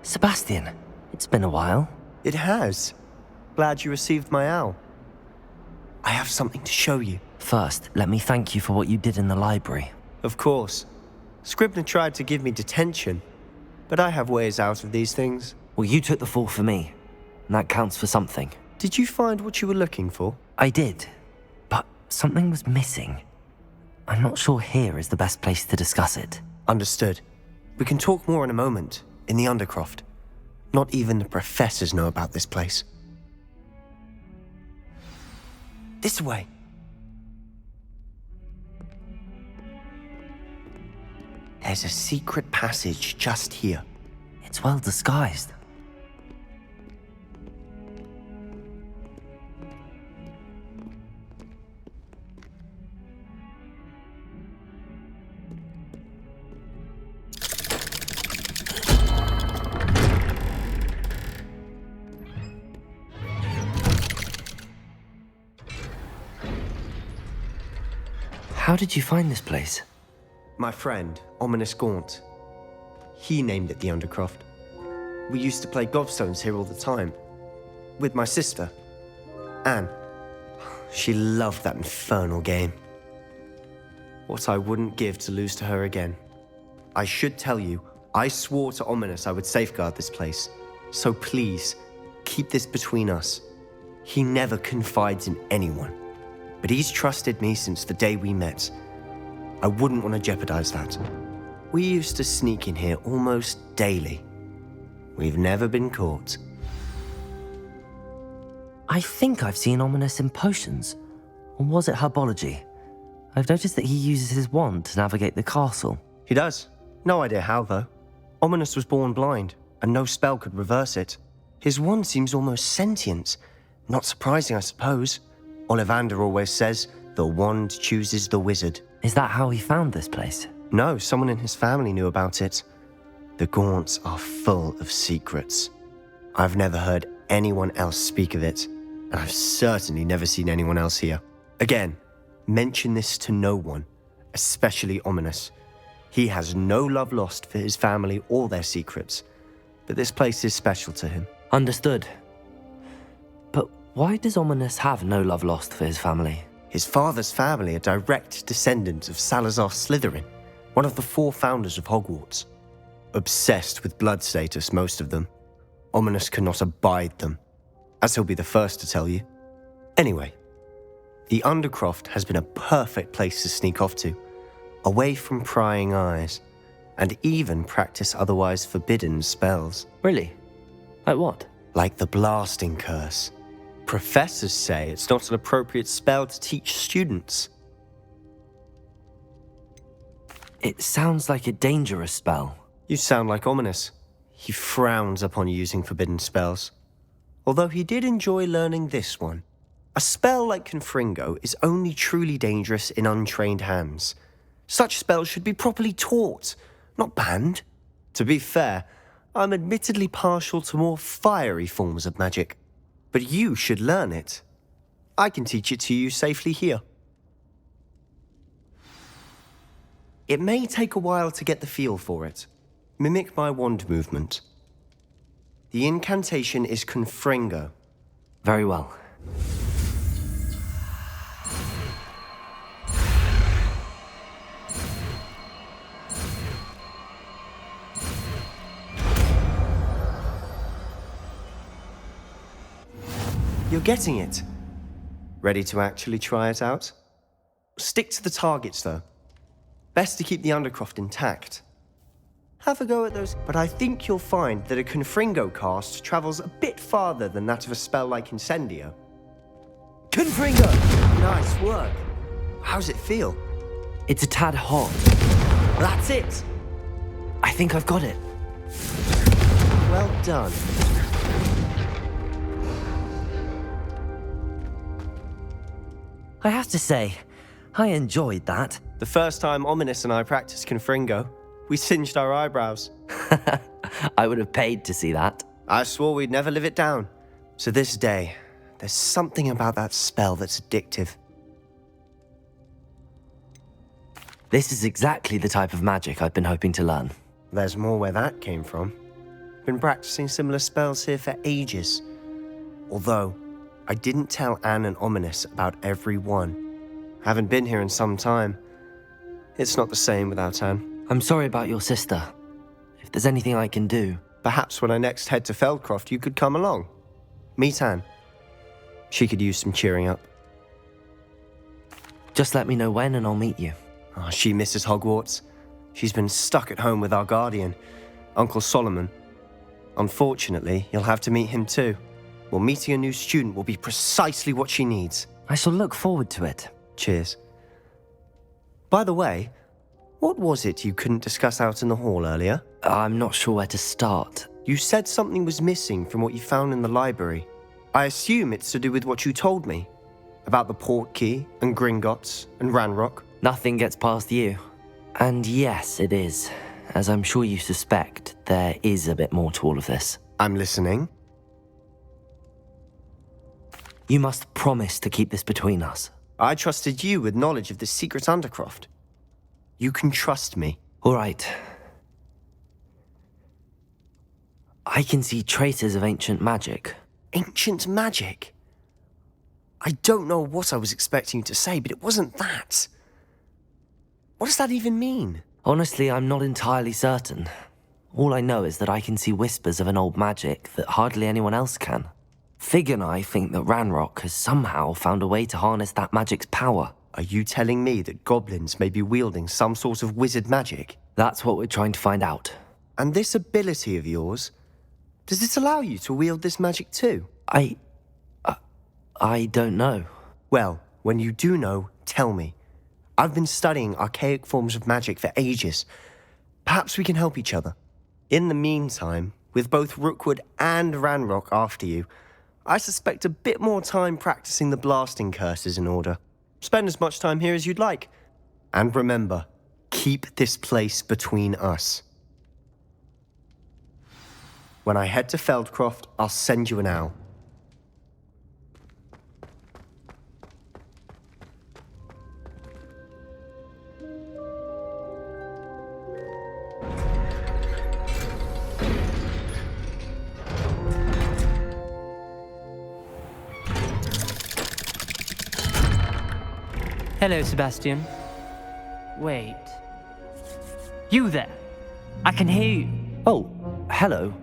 Sebastian, it's been a while. It has. Glad you received my owl. I have something to show you. First, let me thank you for what you did in the library. Of course. Scribner tried to give me detention, but I have ways out of these things. Well, you took the fall for me, and that counts for something. Did you find what you were looking for? I did, but something was missing. I'm not sure here is the best place to discuss it. Understood. We can talk more in a moment, in the Undercroft. Not even the professors know about this place. This way. There's a secret passage just here. It's well disguised. How did you find this place? My friend, Ominous Gaunt. He named it the Undercroft. We used to play gobstones here all the time. With my sister, Anne. She loved that infernal game. What I wouldn't give to lose to her again. I should tell you, I swore to Ominous I would safeguard this place. So please, keep this between us. He never confides in anyone. But he's trusted me since the day we met. I wouldn't want to jeopardize that. We used to sneak in here almost daily. We've never been caught. I think I've seen Ominous in potions. Or was it herbology? I've noticed that he uses his wand to navigate the castle. He does. No idea how, though. Ominous was born blind, and no spell could reverse it. His wand seems almost sentient. Not surprising, I suppose. Ollivander always says, the wand chooses the wizard. Is that how he found this place? No, someone in his family knew about it. The Gaunts are full of secrets. I've never heard anyone else speak of it, and I've certainly never seen anyone else here. Again, mention this to no one, especially Ominous. He has no love lost for his family or their secrets, but this place is special to him. Understood. But why does Ominous have no love lost for his family? His father's family are direct descendants of Salazar Slytherin, one of the 4 founders of Hogwarts. Obsessed with blood status, most of them. Ominous cannot abide them, as he'll be the first to tell you. Anyway, the Undercroft has been a perfect place to sneak off to, away from prying eyes, and even practice otherwise forbidden spells. Really? Like what? Like the blasting curse. Professors say it's not an appropriate spell to teach students. It sounds like a dangerous spell. You sound like Ominous. He frowns upon using forbidden spells. Although he did enjoy learning this one. A spell like Confringo is only truly dangerous in untrained hands. Such spells should be properly taught, not banned. To be fair, I'm admittedly partial to more fiery forms of magic. But you should learn it. I can teach it to you safely here. It may take a while to get the feel for it. Mimic my wand movement. The incantation is Confringo. Very well. You're getting it. Ready to actually try it out? Stick to the targets, though. Best to keep the Undercroft intact. Have a go at those, but I think you'll find that a Confringo cast travels a bit farther than that of a spell like Incendio. Confringo! Nice work. How's it feel? It's a tad hot. That's it! I think I've got it. Well done. I have to say, I enjoyed that. The first time Ominous and I practiced Confringo, we singed our eyebrows. I would have paid to see that. I swore we'd never live it down. To this day, there's something about that spell that's addictive. This is exactly the type of magic I've been hoping to learn. There's more where that came from. Been practicing similar spells here for ages. Although, I didn't tell Anne and Ominous about every one. Haven't been here in some time. It's not the same without Anne. I'm sorry about your sister. If there's anything I can do... Perhaps when I next head to Feldcroft, you could come along. Meet Anne. She could use some cheering up. Just let me know when and I'll meet you. Oh, she misses Hogwarts. She's been stuck at home with our guardian, Uncle Solomon. Unfortunately, you'll have to meet him too. Well, meeting a new student will be precisely what she needs. I shall look forward to it. Cheers. By the way, what was it you couldn't discuss out in the hall earlier? I'm not sure where to start. You said something was missing from what you found in the library. I assume it's to do with what you told me. About the Portkey and Gringotts and Ranrock. Nothing gets past you. And yes, it is. As I'm sure you suspect, there is a bit more to all of this. I'm listening. You must promise to keep this between us. I trusted you with knowledge of this secret undercroft. You can trust me. All right. I can see traces of ancient magic. Ancient magic? I don't know what I was expecting you to say, but it wasn't that. What does that even mean? Honestly, I'm not entirely certain. All I know is that I can see whispers of an old magic that hardly anyone else can. Fig and I think that Ranrock has somehow found a way to harness that magic's power. Are you telling me that goblins may be wielding some sort of wizard magic? That's what we're trying to find out. And this ability of yours, does it allow you to wield this magic too? I don't know. Well, when you do know, tell me. I've been studying archaic forms of magic for ages. Perhaps we can help each other. In the meantime, with both Rookwood and Ranrock after you, I suspect a bit more time practicing the blasting curse is in order. Spend as much time here as you'd like. And remember, keep this place between us. When I head to Feldcroft, I'll send you an owl. Hello, Sebastian. Wait. You there? I can hear you. Oh, hello.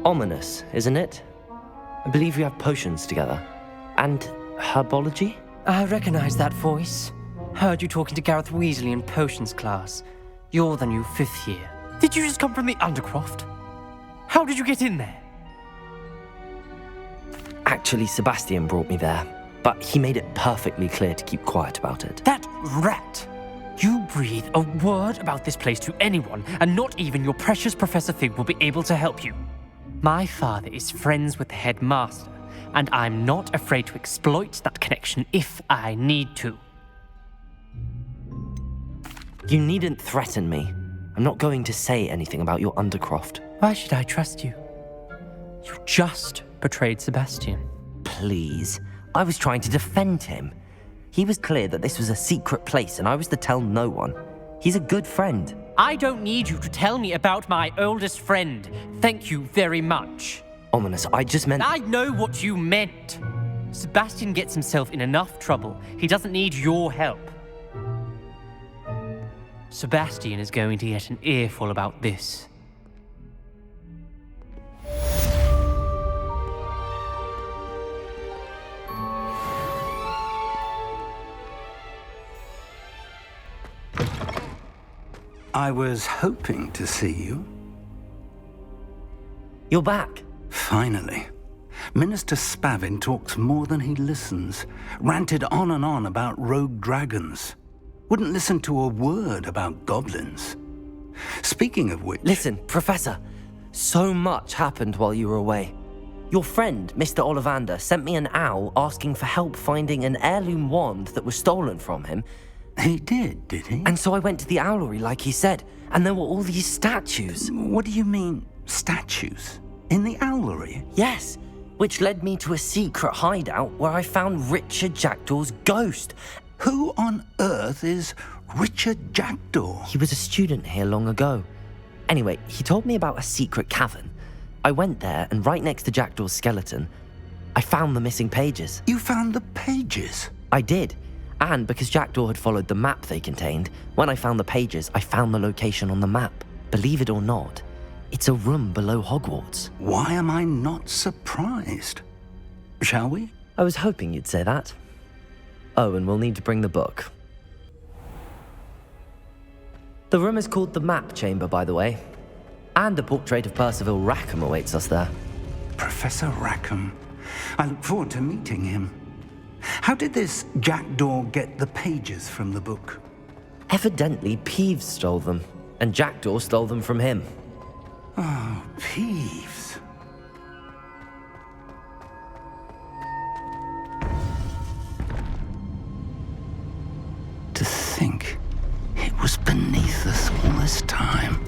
Ominous, isn't it? I believe we have potions together. And herbology? I recognize that voice. Heard you talking to Gareth Weasley in potions class. You're the new 5th year. Did you just come from the Undercroft? How did you get in there? Actually, Sebastian brought me there, but he made it perfectly clear to keep quiet about it. That rat! You breathe a word about this place to anyone, and not even your precious Professor Fig will be able to help you. My father is friends with the headmaster, and I'm not afraid to exploit that connection if I need to. You needn't threaten me. I'm not going to say anything about your Undercroft. Why should I trust you? You just betrayed Sebastian. Please. I was trying to defend him. He was clear that this was a secret place and I was to tell no one. He's a good friend. I don't need you to tell me about my oldest friend. Thank you very much. Ominous, I just meant... I know what you meant. Sebastian gets himself in enough trouble. He doesn't need your help. Sebastian is going to get an earful about this. I was hoping to see you. You're back. Finally. Minister Spavin talks more than he listens. Ranted on and on about rogue dragons. Wouldn't listen to a word about goblins. Speaking of which... Listen, Professor. So much happened while you were away. Your friend, Mr. Ollivander, sent me an owl asking for help finding an heirloom wand that was stolen from him. He did he? And so I went to the owlery like he said, and there were all these statues. What do you mean, statues? In the owlery? Yes, which led me to a secret hideout where I found Richard Jackdaw's ghost. Who on earth is Richard Jackdaw? He was a student here long ago. Anyway, he told me about a secret cavern, I went there, and right next to Jackdaw's skeleton, I found the missing pages. You found the pages? I did. And because Jackdaw had followed the map they contained, when I found the pages, I found the location on the map. Believe it or not, it's a room below Hogwarts. Why am I not surprised? Shall we? I was hoping you'd say that. Oh, and we'll need to bring the book. The room is called the Map Chamber, by the way. And a portrait of Percival Rackham awaits us there. Professor Rackham. I look forward to meeting him. How did this Jackdaw get the pages from the book? Evidently, Peeves stole them, and Jackdaw stole them from him. Oh, Peeves. To think it was beneath us all this time.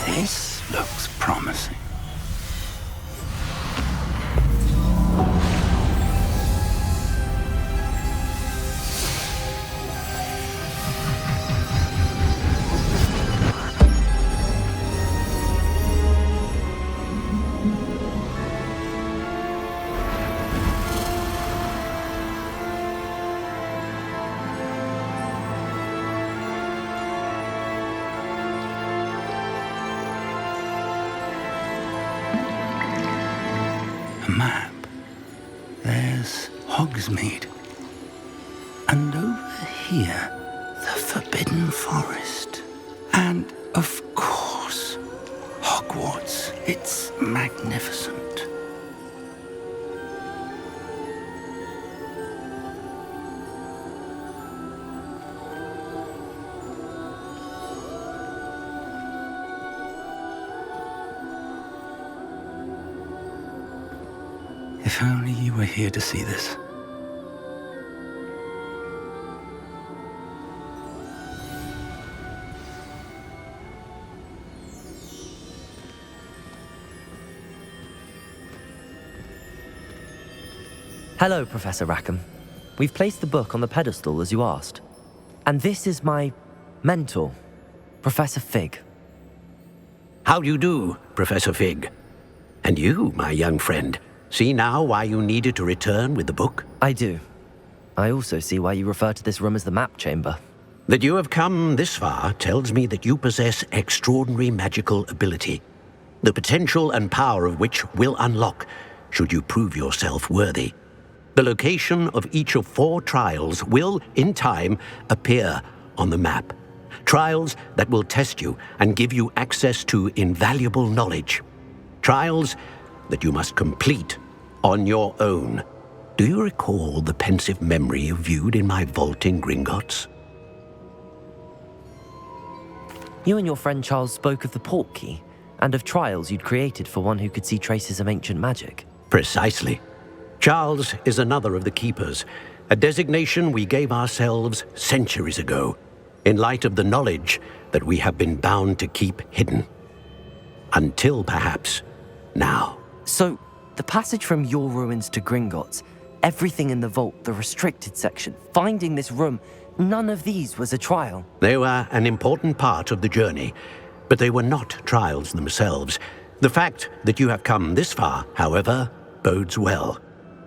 This looks promising. A map. There's Hogsmeade. And over here, the Forbidden Forest. And, of course, Hogwarts. It's magnificent. If only you were here to see this. Hello, Professor Rackham. We've placed the book on the pedestal as you asked. And this is my mentor, Professor Fig. How do you do, Professor Fig? And you, my young friend, see now why you needed to return with the book? I do. I also see why you refer to this room as the Map Chamber. That you have come this far tells me that you possess extraordinary magical ability, the potential and power of which will unlock should you prove yourself worthy. The location of each of 4 trials will, in time, appear on the map. Trials that will test you and give you access to invaluable knowledge. Trials that you must complete on your own. Do you recall the pensive memory you viewed in my vault in Gringotts? You and your friend Charles spoke of the Portkey, and of trials you'd created for one who could see traces of ancient magic. Precisely. Charles is another of the Keepers, a designation we gave ourselves centuries ago, in light of the knowledge that we have been bound to keep hidden. Until, perhaps, now. So, the passage from your ruins to Gringotts, everything in the vault, the restricted section, finding this room, none of these was a trial. They were an important part of the journey, but they were not trials themselves. The fact that you have come this far, however, bodes well.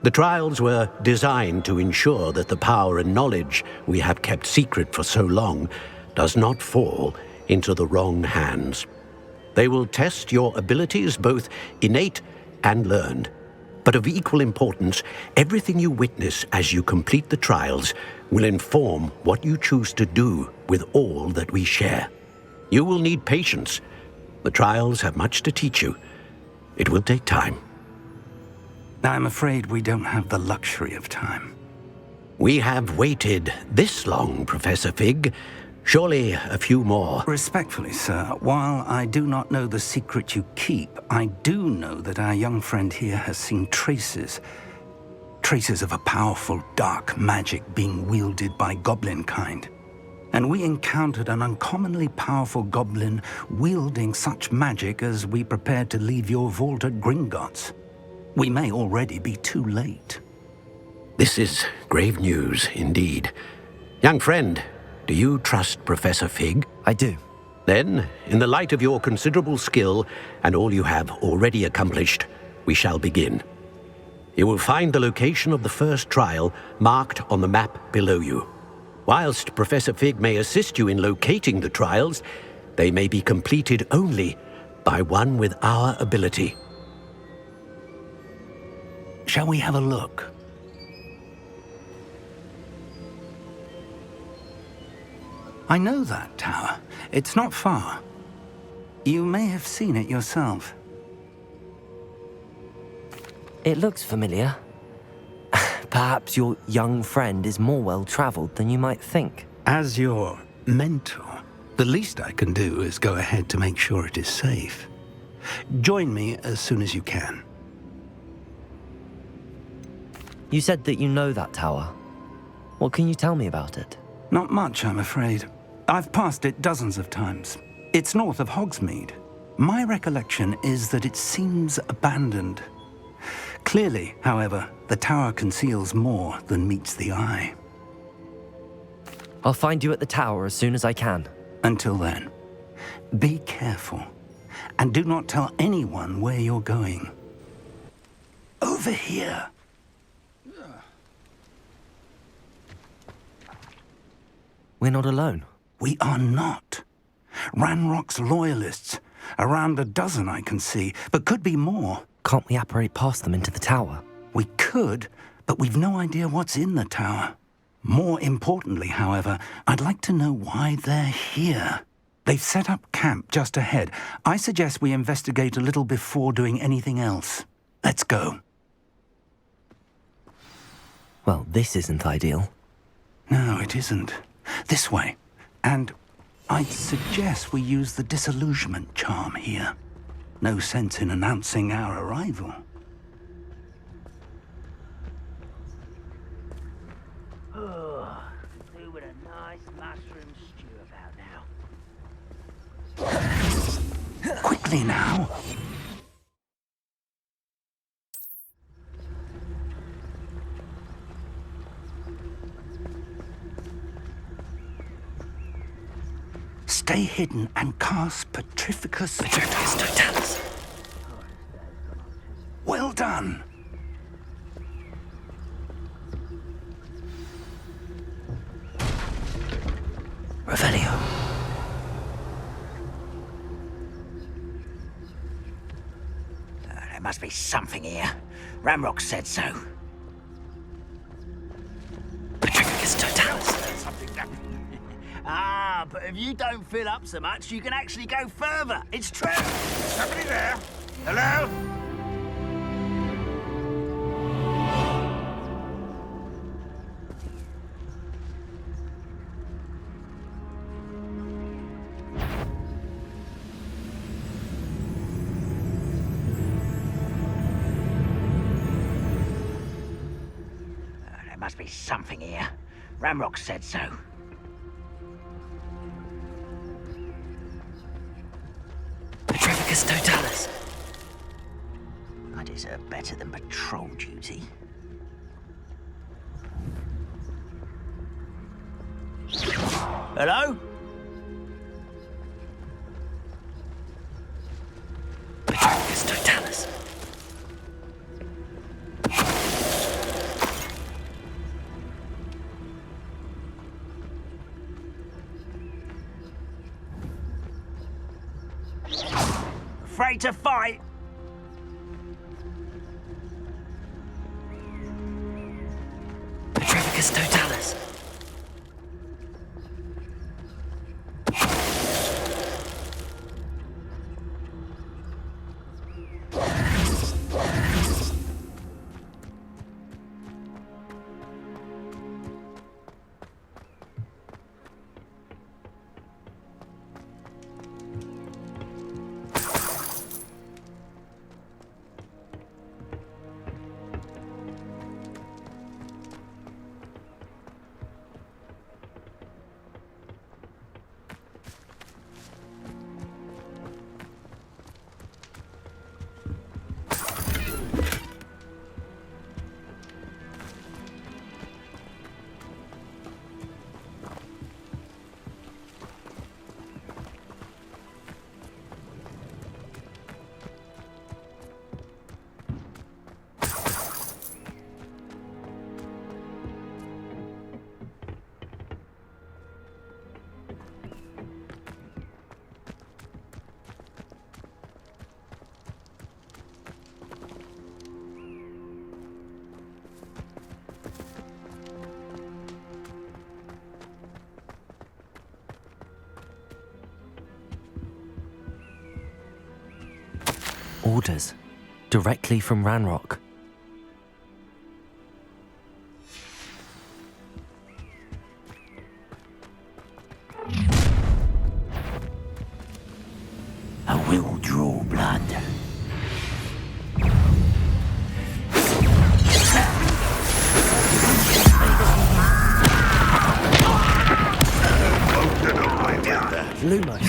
The trials were designed to ensure that the power and knowledge we have kept secret for so long does not fall into the wrong hands. They will test your abilities, both innate and learned. But of equal importance, everything you witness as you complete the trials will inform what you choose to do with all that we share. You will need patience. The trials have much to teach you. It will take time. I'm afraid we don't have the luxury of time. We have waited this long, Professor Fig. Surely a few more. Respectfully, sir, while I do not know the secret you keep, I do know that our young friend here has seen traces of a powerful dark magic being wielded by goblin kind. And we encountered an uncommonly powerful goblin wielding such magic as we prepared to leave your vault at Gringotts. We may already be too late. This is grave news indeed. Young friend, do you trust Professor Fig? I do. Then, in the light of your considerable skill and all you have already accomplished, we shall begin. You will find the location of the first trial marked on the map below you. Whilst Professor Fig may assist you in locating the trials, they may be completed only by one with our ability. Shall we have a look? I know that tower. It's not far. You may have seen it yourself. It looks familiar. Perhaps your young friend is more well-traveled than you might think. As your mentor, the least I can do is go ahead to make sure it is safe. Join me as soon as you can. You said that you know that tower. What can you tell me about it? Not much, I'm afraid. I've passed it dozens of times. It's north of Hogsmeade. My recollection is that it seems abandoned. Clearly, however, the tower conceals more than meets the eye. I'll find you at the tower as soon as I can. Until then, be careful, and do not tell anyone where you're going. Over here. We're not alone. We are not. Ranrock's loyalists. Around a dozen I can see, but could be more. Can't we apparate past them into the tower? We could, but we've no idea what's in the tower. More importantly, however, I'd like to know why they're here. They've set up camp just ahead. I suggest we investigate a little before doing anything else. Let's go. Well, this isn't ideal. No, it isn't. This way. And I'd suggest we use the disillusionment charm here. No sense in announcing our arrival. Oh, do with a nice mushroom stew about now. Quickly now. Stay hidden and cast Petrificus Totalis. Well done. Revelio. There must be something here. Ramrock said so. Petrificus Totalis. Ah, but if you don't fill up so much, you can actually go further. It's true. Somebody there? Hello? There must be something here. Ramrock said so. Petrificus Totalis. I deserve better than patrol duty. Hello? Petrificus Totalis. Afraid to fight? Petrificus Totalis. Orders. Directly from Ranrock. I will draw blood. Lumos.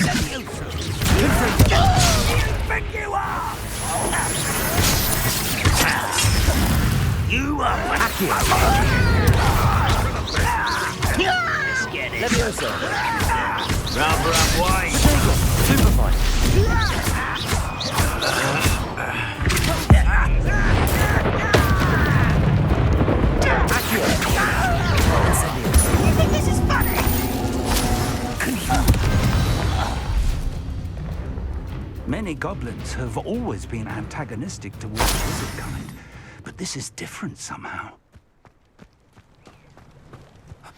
Pick you up! You are Accio. Let's get it. Leviosa. Rubber up wide. Superfine. You think this is funny? Many goblins have always been antagonistic towards wizard kind, but this is different somehow.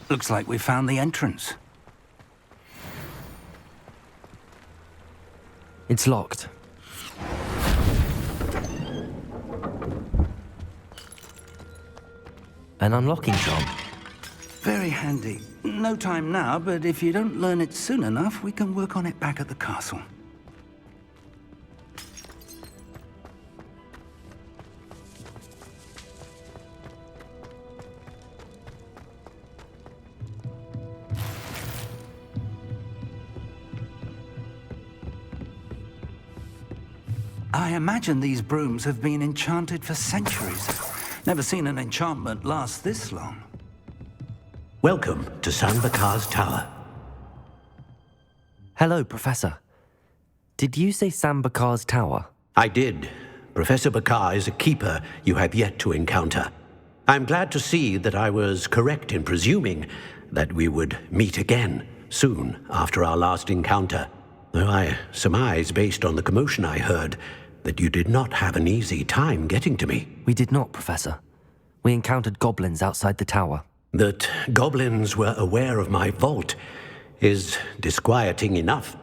Looks like we found the entrance. It's locked. An unlocking charm. Very handy. No time now, but if you don't learn it soon enough, we can work on it back at the castle. I imagine these brooms have been enchanted for centuries. Never seen an enchantment last this long. Welcome to Sambakar's Tower. Hello, Professor. Did you say Sambakar's Tower? I did. Professor Bakar is a keeper you have yet to encounter. I'm glad to see that I was correct in presuming that we would meet again soon after our last encounter, though I surmise, based on the commotion I heard, that you did not have an easy time getting to me. We did not, Professor. We encountered goblins outside the tower. That goblins were aware of my vault is disquieting enough.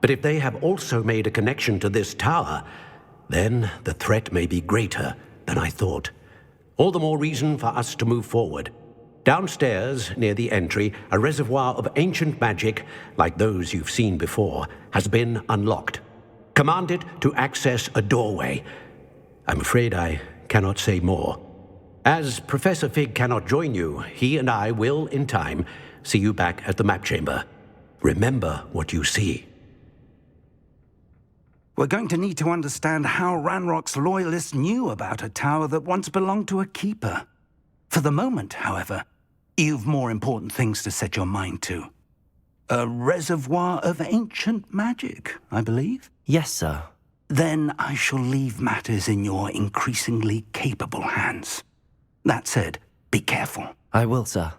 But if they have also made a connection to this tower, then the threat may be greater than I thought. All the more reason for us to move forward. Downstairs, near the entry, a reservoir of ancient magic, like those you've seen before, has been unlocked. Command it to access a doorway. I'm afraid I cannot say more. As Professor Fig cannot join you, he and I will, in time, see you back at the map chamber. Remember what you see. We're going to need to understand how Ranrock's loyalists knew about a tower that once belonged to a keeper. For the moment, however, you've more important things to set your mind to. A reservoir of ancient magic, I believe? Yes, sir. Then I shall leave matters in your increasingly capable hands. That said, be careful. I will, sir.